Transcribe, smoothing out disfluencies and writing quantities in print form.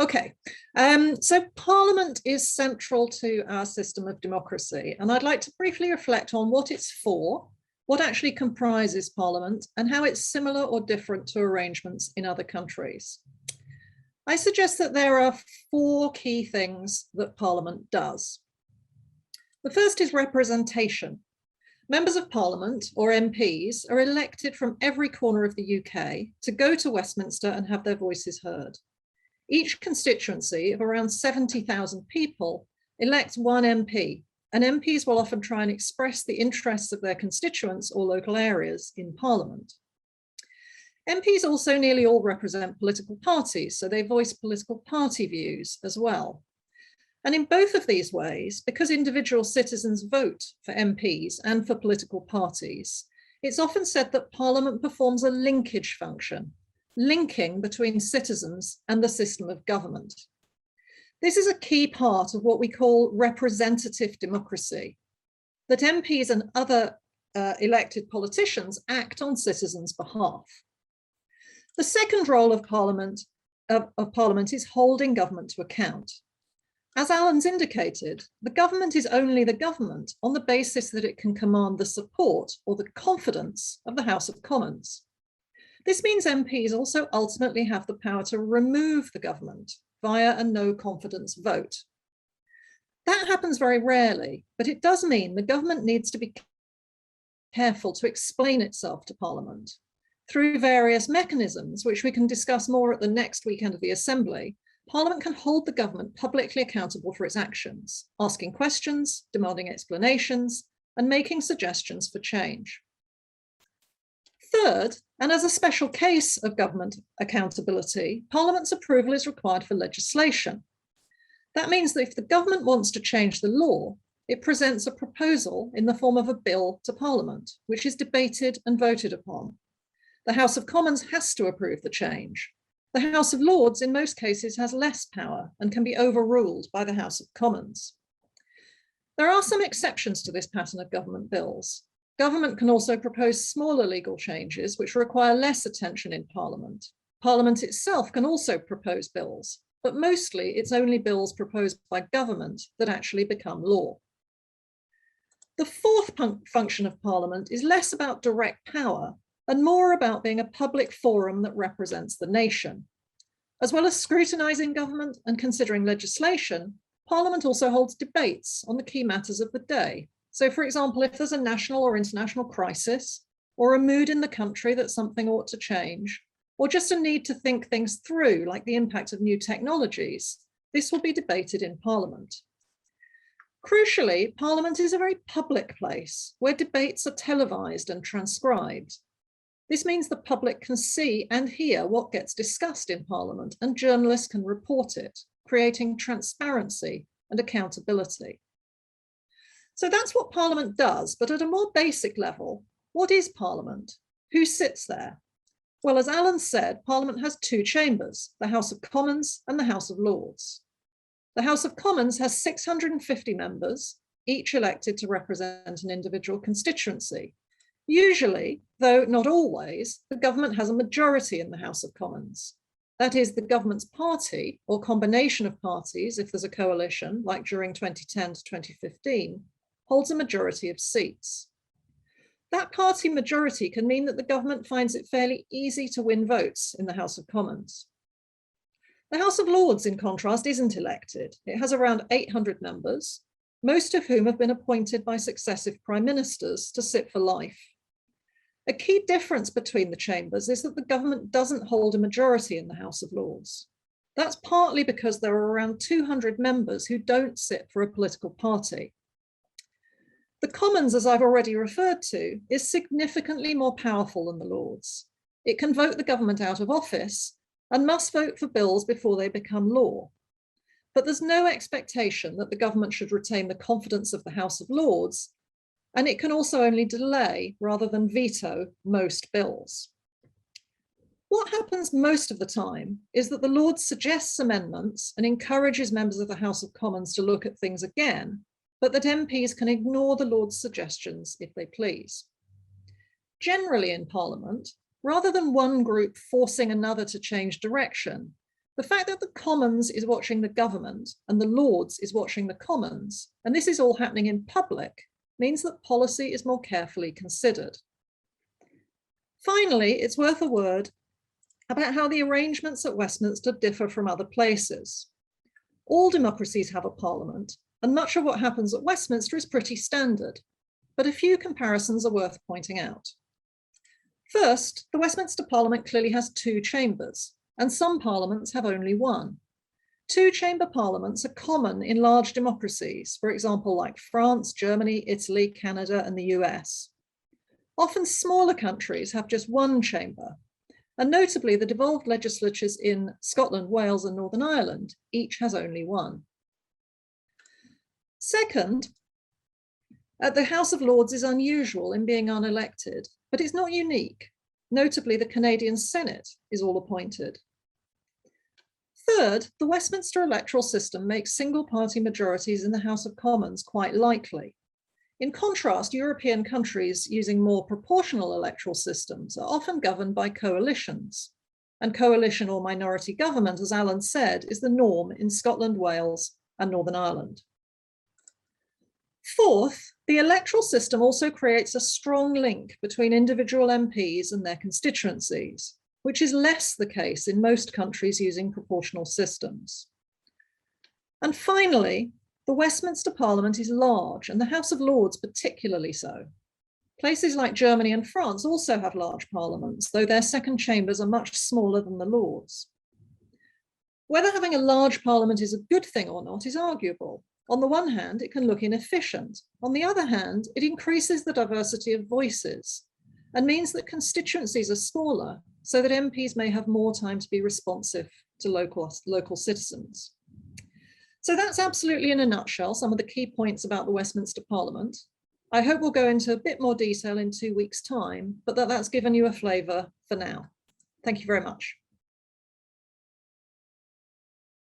Okay, so Parliament is central to our system of democracy, and I'd like to briefly reflect on what it's for, what actually comprises Parliament, and how it's similar or different to arrangements in other countries. I suggest that there are four key things that Parliament does. The first is representation. Members of Parliament, or MPs, are elected from every corner of the UK to go to Westminster and have their voices heard. Each constituency of around 70,000 people elects one MP, and MPs will often try and express the interests of their constituents or local areas in Parliament. MPs also nearly all represent political parties, so they voice political party views as well. And in both of these ways, because individual citizens vote for MPs and for political parties, it's often said that Parliament performs a linkage function, linking between citizens and the system of government. This is a key part of what we call representative democracy, that MPs and other elected politicians act on citizens' behalf. The second role of Parliament is holding government to account. As Alan's indicated, the government is only the government on the basis that it can command the support or the confidence of the House of Commons. This means MPs also ultimately have the power to remove the government via a no confidence vote. That happens very rarely, but it does mean the government needs to be careful to explain itself to Parliament. Through various mechanisms, which we can discuss more at the next weekend of the Assembly, Parliament can hold the government publicly accountable for its actions, asking questions, demanding explanations, and making suggestions for change. Third, and as a special case of government accountability, Parliament's approval is required for legislation. That means that if the government wants to change the law, it presents a proposal in the form of a bill to Parliament, which is debated and voted upon. The House of Commons has to approve the change. The House of Lords, in most cases, has less power and can be overruled by the House of Commons. There are some exceptions to this pattern of government bills. Government can also propose smaller legal changes which require less attention in Parliament. Parliament itself can also propose bills, but mostly it's only bills proposed by government that actually become law. The fourth function of Parliament is less about direct power and more about being a public forum that represents the nation. As well as scrutinising government and considering legislation, Parliament also holds debates on the key matters of the day. So, for example, if there's a national or international crisis, or a mood in the country that something ought to change, or just a need to think things through, like the impact of new technologies, this will be debated in Parliament. Crucially, Parliament is a very public place where debates are televised and transcribed. This means the public can see and hear what gets discussed in Parliament, and journalists can report it, creating transparency and accountability. So that's what Parliament does, but at a more basic level, what is Parliament? Who sits there? Well, as Alan said, Parliament has two chambers, the House of Commons and the House of Lords. The House of Commons has 650 members, each elected to represent an individual constituency. Usually, though not always, the government has a majority in the House of Commons. That is, the government's party, or combination of parties, if there's a coalition, like during 2010 to 2015, holds a majority of seats. That party majority can mean that the government finds it fairly easy to win votes in the House of Commons. The House of Lords, in contrast, isn't elected. It has around 800 members, most of whom have been appointed by successive prime ministers to sit for life. A key difference between the chambers is that the government doesn't hold a majority in the House of Lords. That's partly because there are around 200 members who don't sit for a political party. The Commons, as I've already referred to, is significantly more powerful than the Lords. It can vote the government out of office and must vote for bills before they become law. But there's no expectation that the government should retain the confidence of the House of Lords, and it can also only delay rather than veto most bills. What happens most of the time is that the Lords suggests amendments and encourages members of the House of Commons to look at things again, but that MPs can ignore the Lords' suggestions if they please. Generally in Parliament, rather than one group forcing another to change direction, The fact that the Commons is watching the government and the Lords is watching the Commons, and this is all happening in public, means that policy is more carefully considered. Finally, it's worth a word about how the arrangements at Westminster differ from other places. All democracies have a parliament, and much of what happens at Westminster is pretty standard, but a few comparisons are worth pointing out. First, the Westminster Parliament clearly has two chambers, and some parliaments have only one. Two-chamber parliaments are common in large democracies, for example, like France, Germany, Italy, Canada, and the US. Often smaller countries have just one chamber, and notably the devolved legislatures in Scotland, Wales, and Northern Ireland each has only one. Second, the House of Lords is unusual in being unelected, but it's not unique. Notably, the Canadian Senate is all appointed. Third, the Westminster electoral system makes single-party majorities in the House of Commons quite likely. In contrast, European countries using more proportional electoral systems are often governed by coalitions. And coalition or minority government, as Alan said, is the norm in Scotland, Wales, and Northern Ireland. Fourth, the electoral system also creates a strong link between individual MPs and their constituencies, which is less the case in most countries using proportional systems. And finally, the Westminster Parliament is large, and the House of Lords particularly so. Places like Germany and France also have large parliaments, though their second chambers are much smaller than the Lords. Whether having a large parliament is a good thing or not is arguable. On the one hand, it can look inefficient. On the other hand, it increases the diversity of voices and means that constituencies are smaller, so that MPs may have more time to be responsive to local citizens. So that's absolutely in a nutshell some of the key points about the Westminster Parliament. I hope we'll go into a bit more detail in 2 weeks' time, but that's given you a flavour for now. Thank you very much.